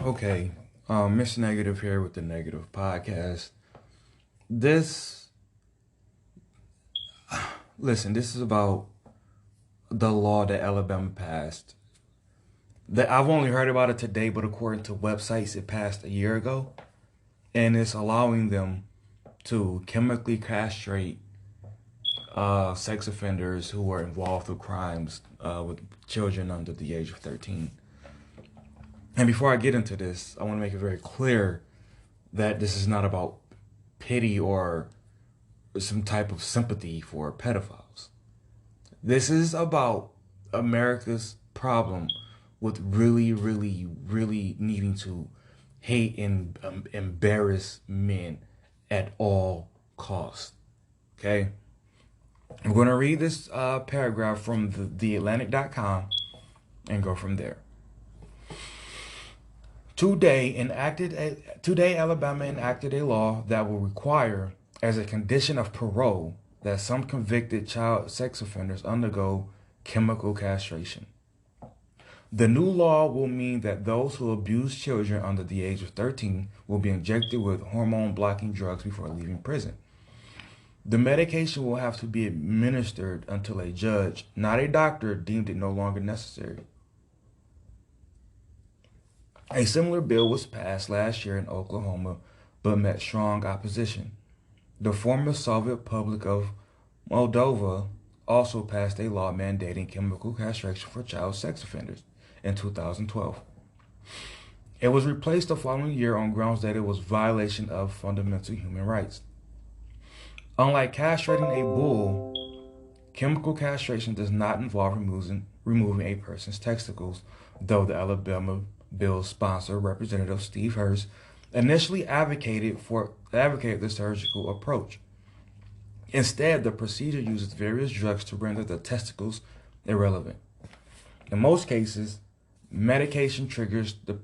Okay, Mr. Negative here with the Negative Podcast. This, listen, this is about the law that Alabama passed. That I've only heard about it today, but according to websites, it passed a year ago, and it's allowing them to chemically castrate sex offenders who were involved with crimes with children under the age of 13. And before I get into this, I want to make it very clear that this is not about pity or some type of sympathy for pedophiles. This is about America's problem with really needing to hate and embarrass men at all costs. Okay? I'm going to read this paragraph from theatlantic.com and go from there. Today, Alabama enacted a law that will require, as a condition of parole, that some convicted child sex offenders undergo chemical castration. The new law will mean that those who abuse children under the age of 13 will be injected with hormone-blocking drugs before leaving prison. The medication will have to be administered until a judge, not a doctor, deemed it no longer necessary. A similar bill was passed last year in Oklahoma, but met strong opposition. The former Soviet Republic of Moldova also passed a law mandating chemical castration for child sex offenders in 2012. It was replaced the following year on grounds that it was violation of fundamental human rights. Unlike castrating a bull, chemical castration does not involve removing a person's testicles, though the Alabama bill's sponsor, Representative Steve Hurst, initially advocated the surgical approach. Instead, the procedure uses various drugs to render the testicles irrelevant. In most cases, medication triggers the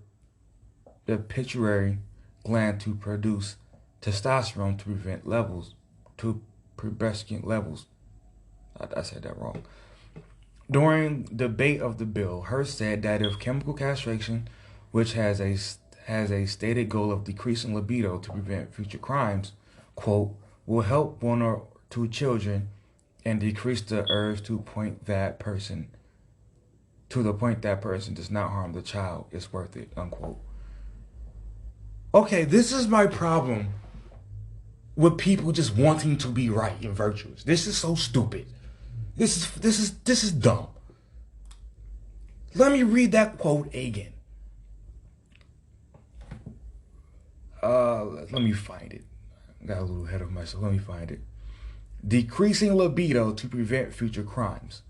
pituitary gland to produce testosterone to pubescent levels. I said that wrong. During debate of the bill, Hurst said that if chemical castration, which has a stated goal of decreasing libido to prevent future crimes, quote, will help one or two children and decrease the urge to the point that person does not harm the child, it's worth it, unquote. Okay, this is my problem with people just wanting to be right and virtuous. This is so stupid. This is dumb. Let me read that quote again. Let me find it. Got a little ahead of myself. Let me find it. Decreasing libido to prevent future crimes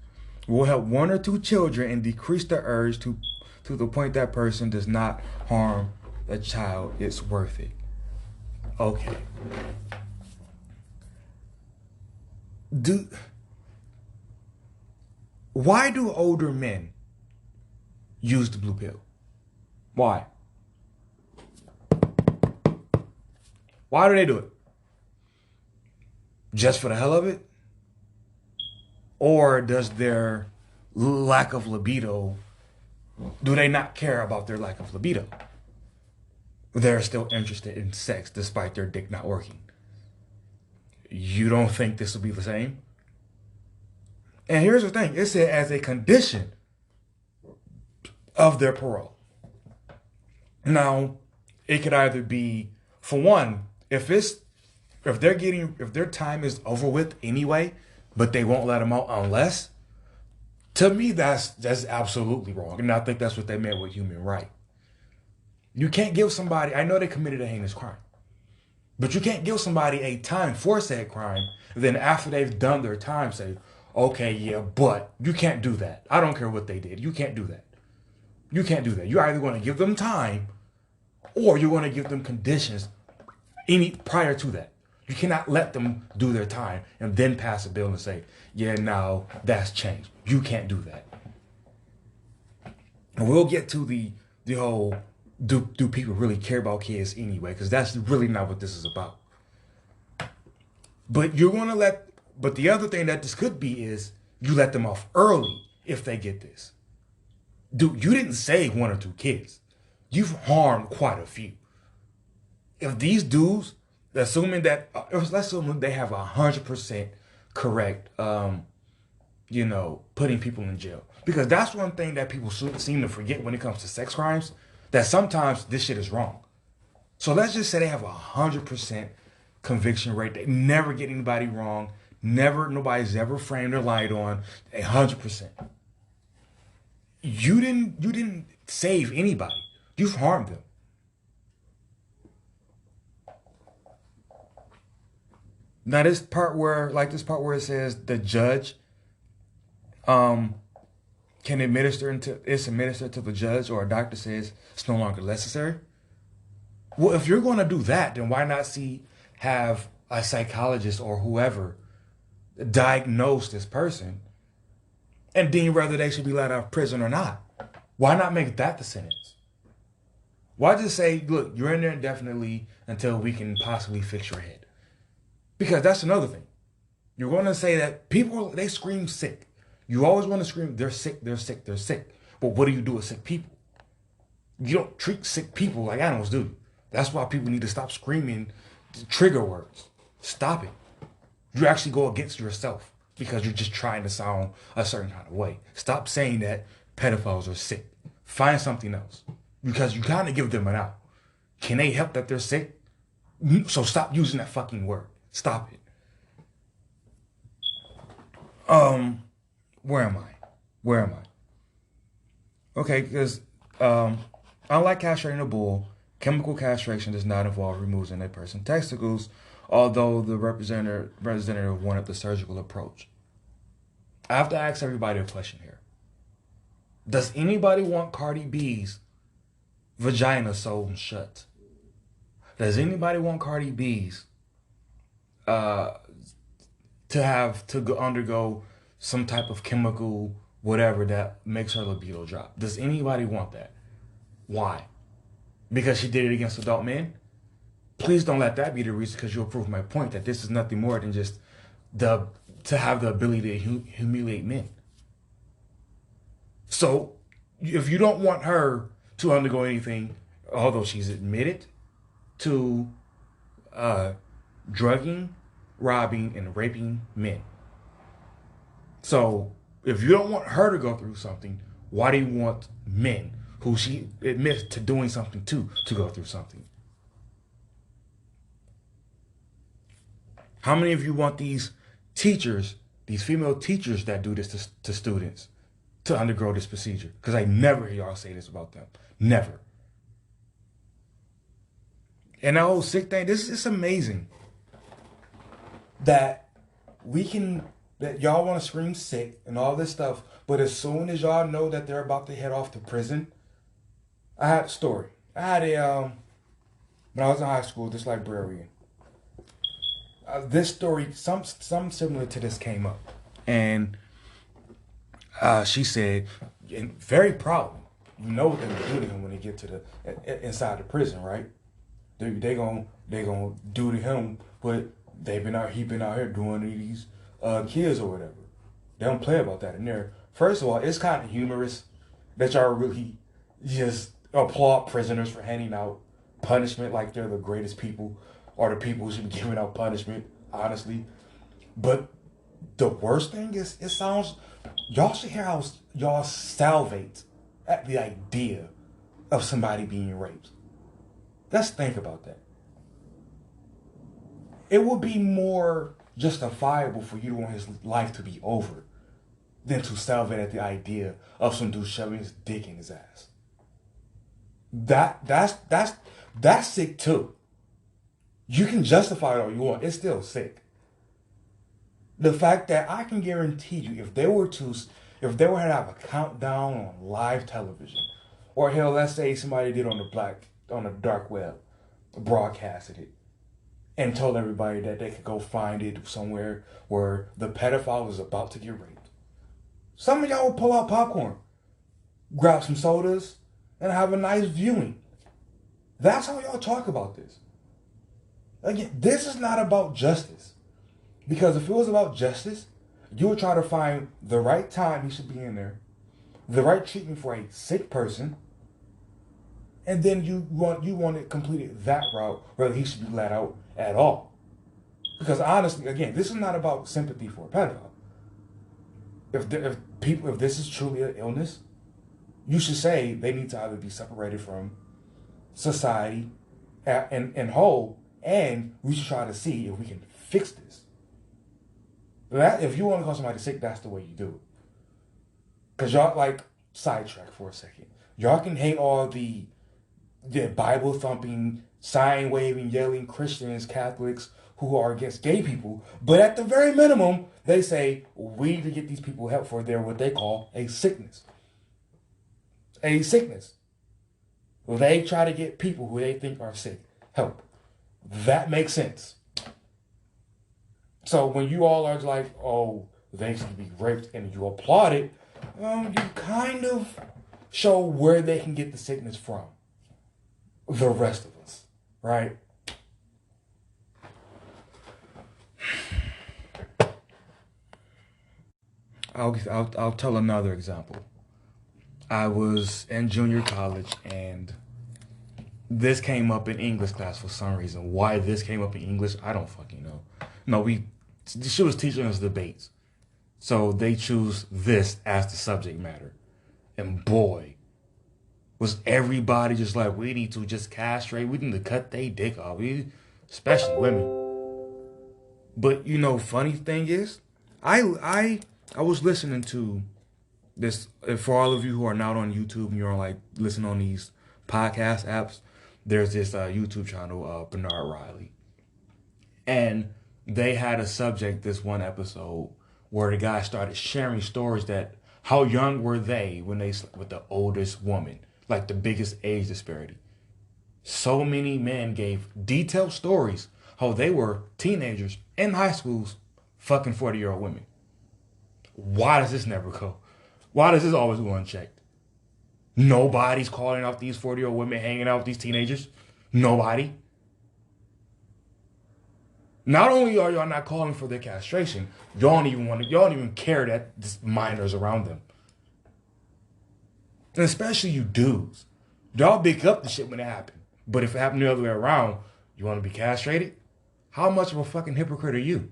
will help one or two children and decrease the urge to the point that person does not harm the child. It's worth it. Okay. Why do older men use the blue pill? Why? Why do they do it? Just for the hell of it? Or does their lack of libido, do they not care about their lack of libido? They're still interested in sex despite their dick not working. You don't think this will be the same? And here's the thing. It said as a condition of their parole. Now, it could either be, for one, if their time is over with anyway, but they won't let them out unless, to me, that's absolutely wrong. And I think that's what they meant with human right. You can't give somebody, I know they committed a heinous crime, but you can't give somebody a time for said crime, and then after they've done their time say, okay, yeah, but you can't do that. I don't care what they did. You can't do that. You can't do that. You're either going to give them time or you're going to give them conditions prior to that. You cannot let them do their time and then pass a bill and say, yeah, now that's changed. You can't do that. And we'll get to the whole, do people really care about kids anyway? Because that's really not what this is about. But but the other thing that this could be is you let them off early if they get this. Dude, you didn't say one or two kids. you've harmed quite a few. If these dudes, assuming that, let's assume they have 100% correct, putting people in jail. Because that's one thing that people seem to forget when it comes to sex crimes, that sometimes this shit is wrong. So let's just say they have 100% conviction rate. They never get anybody wrong. Nobody's ever framed or lied on. 100%. You didn't save anybody. You've harmed them. Now this part where it says the judge can administered to the judge, or a doctor says it's no longer necessary. Well, if you're going to do that, then why not have a psychologist or whoever diagnose this person and deem whether they should be let out of prison or not? Why not make that the sentence? Why just say, look, you're in there indefinitely until we can possibly fix your head? Because that's another thing. You're going to say that people, they scream sick. You always want to scream, they're sick, they're sick, they're sick. But what do you do with sick people? You don't treat sick people like animals, do you? That's why people need to stop screaming trigger words. Stop it. You actually go against yourself because you're just trying to sound a certain kind of way. Stop saying that pedophiles are sick. Find something else. Because you kind of give them an out. Can they help that they're sick? So stop using that fucking word. Stop it. Where am I? Okay, because unlike castrating a bull, chemical castration does not involve removing a person's testicles, although the representative wanted the surgical approach. I have to ask everybody a question here. Does anybody want Cardi B's vagina sewn shut? Does anybody want Cardi B's to undergo some type of chemical whatever that makes her libido drop? Does anybody want that? Why? Because she did it against adult men? Please don't let that be the reason, because you'll prove my point that this is nothing more than just to have the ability to humiliate men. So if you don't want her to undergo anything, although she's admitted to drugging, robbing, and raping men. So if you don't want her to go through something, why do you want men who she admits to doing something to go through something? How many of you want these teachers, these female teachers that do this to students, to undergo this procedure? Because I never hear y'all say this about them. Never. And that whole sick thing, it's amazing that that y'all want to scream sick and all this stuff, but as soon as y'all know that they're about to head off to prison, I had a story. I had when I was in high school, this librarian. This story, some similar to this came up, and she said, and very proudly, you know what they would do to him when they get to the inside the prison, right? They gonna do to him what he been out here doing to these kids or whatever. They don't play about that in there. First of all, it's kind of humorous that y'all really just applaud prisoners for handing out punishment like they're the greatest people, or the people who should be giving out punishment, honestly. But the worst thing is, it sounds, y'all should hear how y'all salivate at the idea of somebody being raped. Let's think about that. It would be more justifiable for you to want his life to be over than to salivate at the idea of some dude shoving his dick in his ass. That's sick too. You can justify it all you want. It's still sick. The fact that I can guarantee you, if they were to have a countdown on live television, or hell, let's say somebody did on the dark web, broadcasted it, and told everybody that they could go find it somewhere where the pedophile was about to get raped, some of y'all would pull out popcorn, grab some sodas, and have a nice viewing. That's how y'all talk about this. Again, this is not about justice. Because if it was about justice, you would try to find the right time he should be in there, the right treatment for a sick person, and then you want it completed that route, whether he should be let out at all. Because honestly, again, this is not about sympathy for a pedophile. If this is truly an illness, you should say they need to either be separated from society and whole, and we should try to see if we can fix this. That if you want to call somebody sick, that's the way you do it. Because y'all, like, sidetrack for a second. Y'all can hate all the Bible thumping, sign waving, yelling Christians, Catholics who are against gay people, but at the very minimum, they say we need to get these people help for their what they call a sickness. A sickness. They try to get people who they think are sick help. That makes sense. So when you all are like, oh, they should be raped, and you applaud it, you kind of show where they can get the sickness from. The rest of us, right? I'll tell another example. I was in junior college, and this came up in English class for some reason. Why this came up in English, I don't fucking know. No, she was teaching us debates. So they choose this as the subject matter. And boy, was everybody just like, we need to just castrate, we need to cut their dick off, especially women. But funny thing is, I was listening to this, for all of you who are not on YouTube and you're like listening on these podcast apps, there's this YouTube channel, Bernard Riley. And they had a subject, this one episode, where the guy started sharing stories that how young were they when they slept with the oldest woman, like the biggest age disparity. So many men gave detailed stories how they were teenagers in high schools fucking 40-year-old women. Why does this never go? Why does this always go unchecked? Nobody's calling out these 40-year-old women hanging out with these teenagers. Nobody. Not only are y'all not calling for their castration, y'all don't even care that this minors around them. And especially you dudes. Y'all big up the shit when it happened. But if it happened the other way around, you want to be castrated? How much of a fucking hypocrite are you?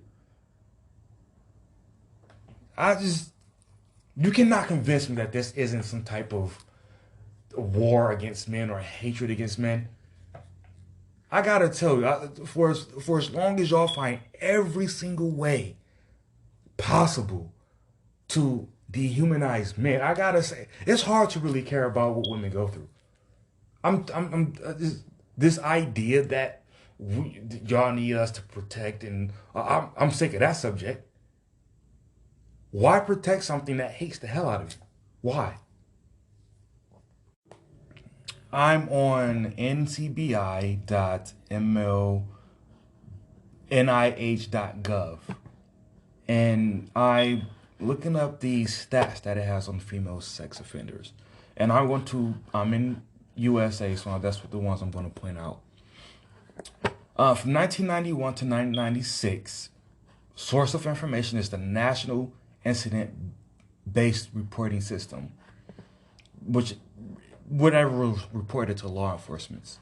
You cannot convince me that this isn't some type of war against men or hatred against men. I gotta tell you, for as long as y'all find every single way possible to dehumanize men, I gotta say, it's hard to really care about what women go through. This idea that y'all need us to protect, and I'm sick of that subject. Why protect something that hates the hell out of you? Why? I'm on ncbi.mlnih.gov, and I'm looking up these stats that it has on female sex offenders. And I'm in USA, so that's what the ones I'm going to point out. From 1991 to 1996, source of information is the National Incident-Based Reporting System, which whatever was reported to law enforcement.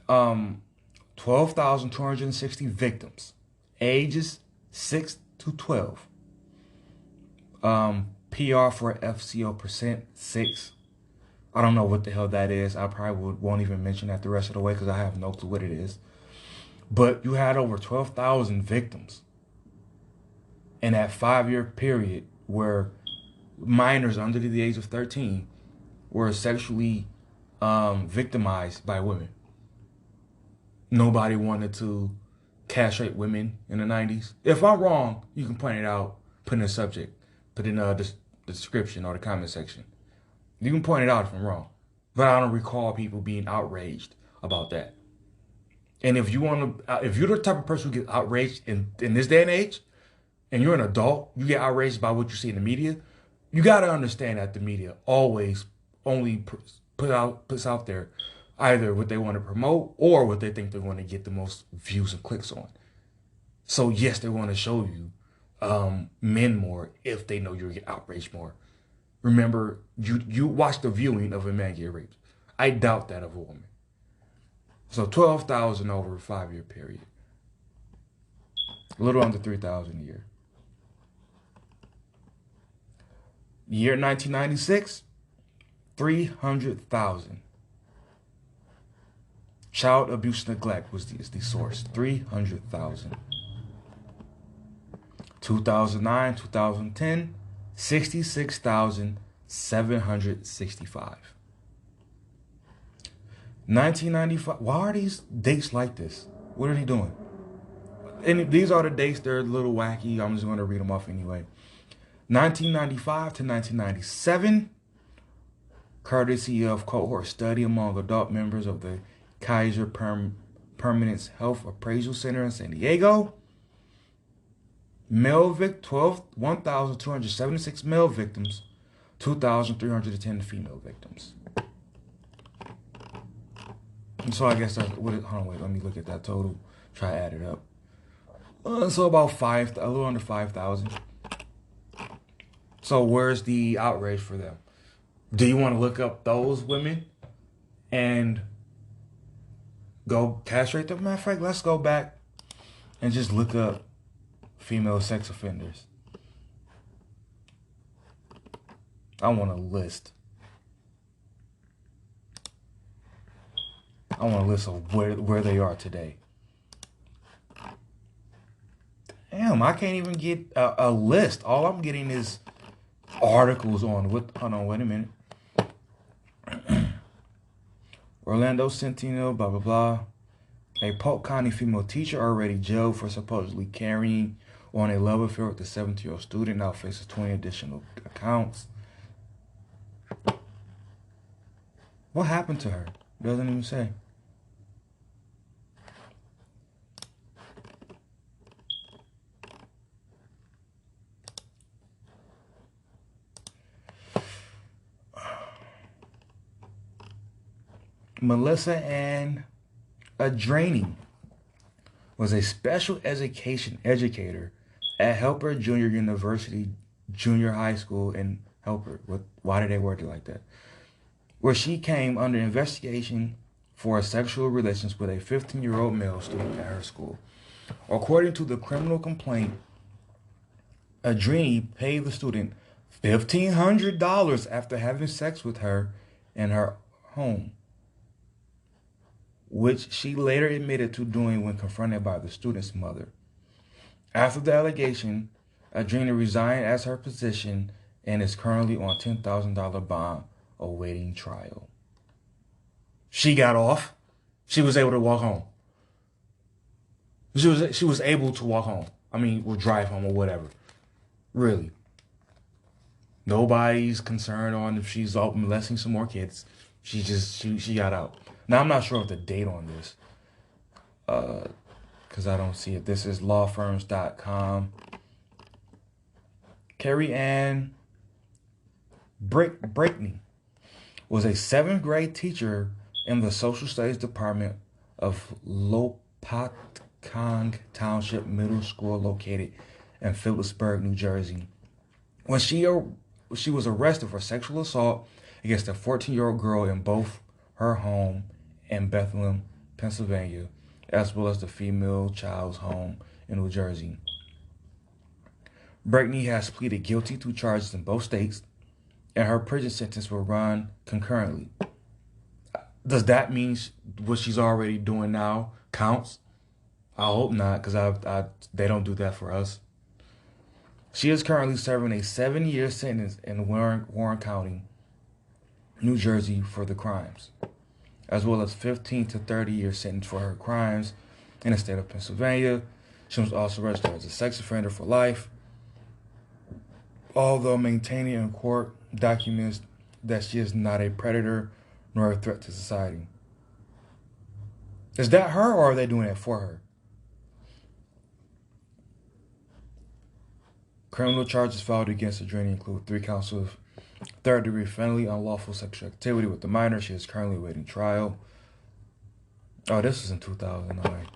12,260 victims, ages 6 to 12. PR for FCO percent 6. I don't know what the hell that is. I probably won't even mention that the rest of the way because I have no clue what it is. But you had over 12,000 victims in that 5-year period where minors under the age of 13 were sexually victimized by women. Nobody wanted to castrate women in the 90s. If I'm wrong, you can point it out, put in a subject, put in the description or the comment section. You can point it out if I'm wrong. But I don't recall people being outraged about that. And if you're the type of person who gets outraged in this day and age, and you're an adult, you get outraged by what you see in the media, you got to understand that the media always only puts out there either what they want to promote or what they think they're going to get the most views and clicks on. So yes, they want to show you men more if they know you'll get outraged more. Remember, you watch the viewing of a man get raped. I doubt that of a woman. So 12,000 over a 5-year period. A little under 3,000 a year. Year 1996, 300,000. Child abuse neglect is the source. 300,000. 2009, 2010, 66,765. 1995. Why are these dates like this? What are they doing? And these are the dates. They're a little wacky. I'm just going to read them off anyway. 1995 to 1997, courtesy of cohort study among adult members of the Kaiser Permanente Health Appraisal Center in San Diego. Male 1,276 male victims, 2,310 female victims. And so I guess that's what it, hold on, wait, let me look at that total, try to add it up. So about a little under 5,000. So where's the outrage for them? Do you want to look up those women and go castrate them? Matter of fact, let's go back and just look up female sex offenders. I want a list. I want a list of where they are today. Damn, I can't even get a list. All I'm getting is articles on what. Hold on, wait a minute. Orlando Sentinel, blah blah blah. A Polk County female teacher already jailed for supposedly carrying on a love affair with a 17-year-old student now faces 20 additional counts. What happened to her? Doesn't even say. Melissa Ann Adraini was a special education educator at Helper Junior University Junior High School in Helper. Why did they word it like that? Where she came under investigation for sexual relations with a 15-year-old male student at her school. According to the criminal complaint, Adraini paid the student $1,500 after having sex with her in her home, which she later admitted to doing when confronted by the student's mother. After the allegation, Adraini resigned as her position and is currently on $10,000 bond awaiting trial. She got off. She was able to walk home. She was able to walk home. I mean, or drive home or whatever. Really. Nobody's concerned on if she's out molesting some more kids. She got out. Now, I'm not sure of the date on this, because I don't see it. This is lawfirms.com. Carrie Ann Breakney was a 7th grade teacher in the social studies department of Lopatcong Township Middle School located in Phillipsburg, New Jersey. When she was arrested for sexual assault against a 14-year-old girl in both her home in Bethlehem, Pennsylvania, as well as the female child's home in New Jersey. Breakney has pleaded guilty to charges in both states, and her prison sentence will run concurrently. Does that mean what she's already doing now counts? I hope not, because they don't do that for us. She is currently serving a 7-year sentence in Warren County, New Jersey, for the crimes, as well as 15 to 30-year sentence for her crimes in the state of Pennsylvania. She was also registered as a sex offender for life, although maintaining in court documents that she is not a predator nor a threat to society. Is that her, or are they doing it for her? Criminal charges filed against Adraini include 3 counts of third-degree felony unlawful sexual activity with the minor. She is currently awaiting trial. Oh, this is in 2009.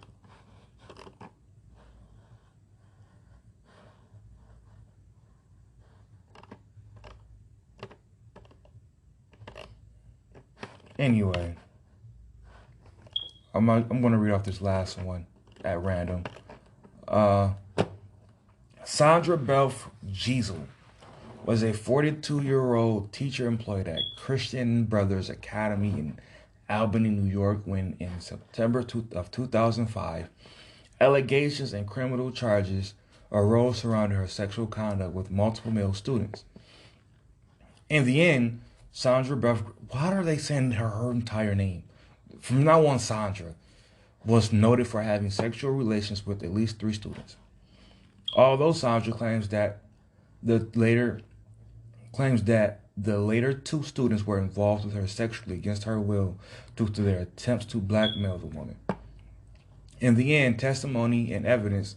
Anyway, I'm going to read off this last one at random. Sandra Beth Giesel was a 42-year-old teacher employed at Christian Brothers Academy in Albany, New York, when in September of 2005, allegations and criminal charges arose surrounding her sexual conduct with multiple male students. In the end, Sandra Beth, why are they saying her entire name? From now on, Sandra was noted for having sexual relations with at least 3 students. Although Sandra claims that the later 2 students were involved with her sexually against her will due to their attempts to blackmail the woman. In the end, testimony and evidence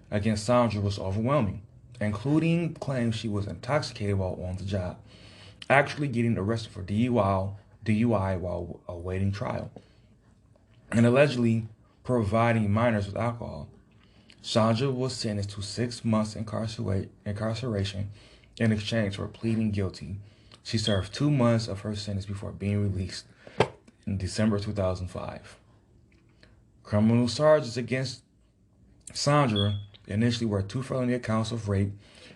against Sandra was overwhelming, including claims she was intoxicated while on the job, actually getting arrested for DUI while awaiting trial, and allegedly providing minors with alcohol. Sandra was sentenced to 6 months incarceration in exchange for pleading guilty. She served 2 months of her sentence before being released in December 2005. Criminal charges against Sandra initially were 2 felony counts of rape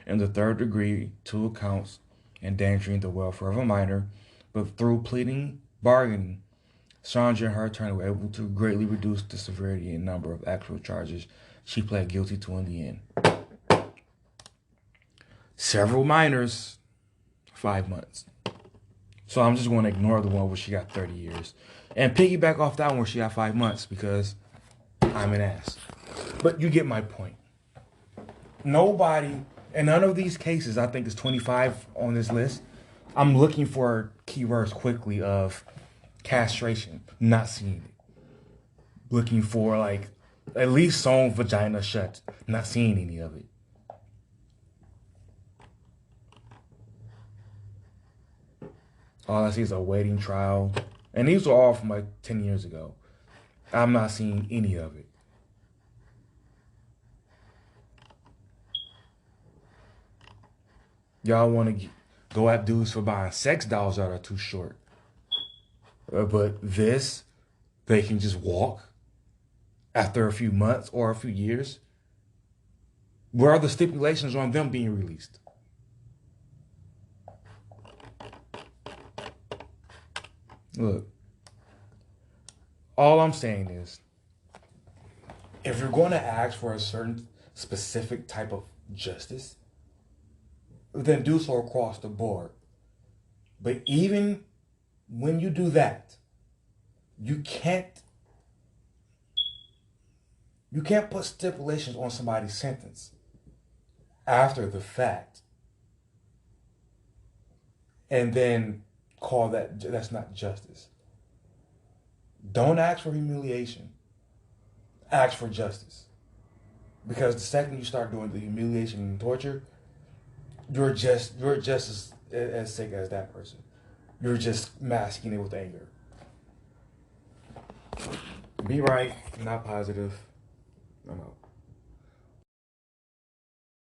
in the 3rd degree, 2 counts endangering the welfare of a minor, but through pleading bargaining, Sandra and her attorney were able to greatly reduce the severity and number of actual charges she pled guilty to in the end. Several minors, 5 months. So I'm just going to ignore the one where she got 30 years and piggyback off that one where she got 5 months because I'm an ass. But you get my point. Nobody, in none of these cases, I think it's 25 on this list. I'm looking for keywords quickly of castration, not seeing it. Looking for like at least sewn vagina shut, not seeing any of it. All I see is awaiting trial. And these are all from like 10 years ago. I'm not seeing any of it. Y'all want to go at dudes for buying sex dolls that are too short. But this, they can just walk after a few months or a few years. Where are the stipulations on them being released? Look, all I'm saying is, if you're going to ask for a certain specific type of justice, then do so across the board. But even when you do that, you can't put stipulations on somebody's sentence after the fact and then call that's not justice. Don't ask for humiliation. Ask for justice. Because the second you start doing the humiliation and torture, you're just as sick as that person. You're just masking it with anger. Be right, not positive. I'm out.